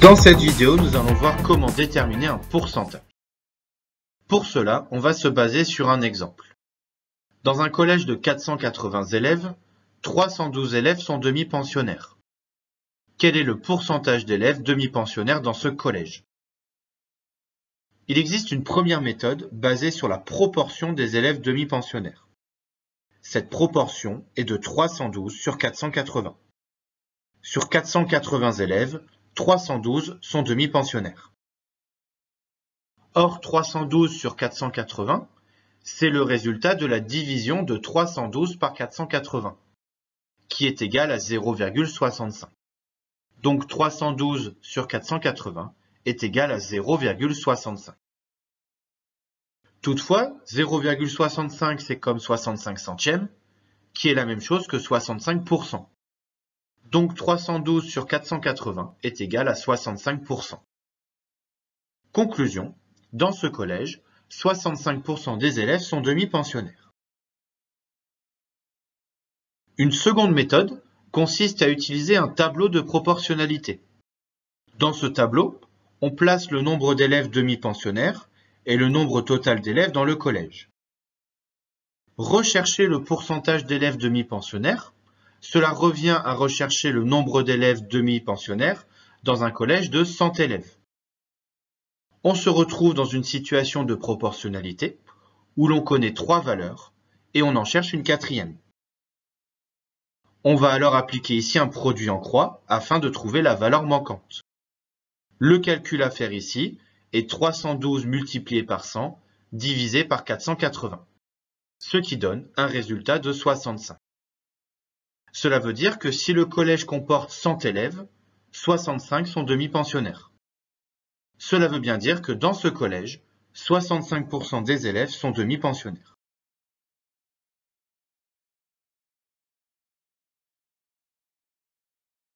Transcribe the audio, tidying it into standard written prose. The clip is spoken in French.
Dans cette vidéo, nous allons voir comment déterminer un pourcentage. Pour cela, on va se baser sur un exemple. Dans un collège de 480 élèves, 312 élèves sont demi-pensionnaires. Quel est le pourcentage d'élèves demi-pensionnaires dans ce collège? Il existe une première méthode basée sur la proportion des élèves demi-pensionnaires. Cette proportion est de 312 sur 480. Sur 480 élèves, 312 sont demi-pensionnaires. Or, 312 sur 480, c'est le résultat de la division de 312 par 480, qui est égal à 0,65. Donc 312 sur 480 est égal à 0,65. Toutefois, 0,65 c'est comme 65 centièmes, qui est la même chose que 65%. Donc 312 sur 480 est égal à 65%. Conclusion, dans ce collège, 65% des élèves sont demi-pensionnaires. Une seconde méthode consiste à utiliser un tableau de proportionnalité. Dans ce tableau, on place le nombre d'élèves demi-pensionnaires et le nombre total d'élèves dans le collège. Rechercher le pourcentage d'élèves demi-pensionnaires, cela revient à rechercher le nombre d'élèves demi-pensionnaires dans un collège de 100 élèves. On se retrouve dans une situation de proportionnalité où l'on connaît 3 valeurs et on en cherche une quatrième. On va alors appliquer ici un produit en croix afin de trouver la valeur manquante. Le calcul à faire ici est 312 multiplié par 100 divisé par 480, ce qui donne un résultat de 65. Cela veut dire que si le collège comporte 100 élèves, 65 sont demi-pensionnaires. Cela veut bien dire que dans ce collège, 65% des élèves sont demi-pensionnaires.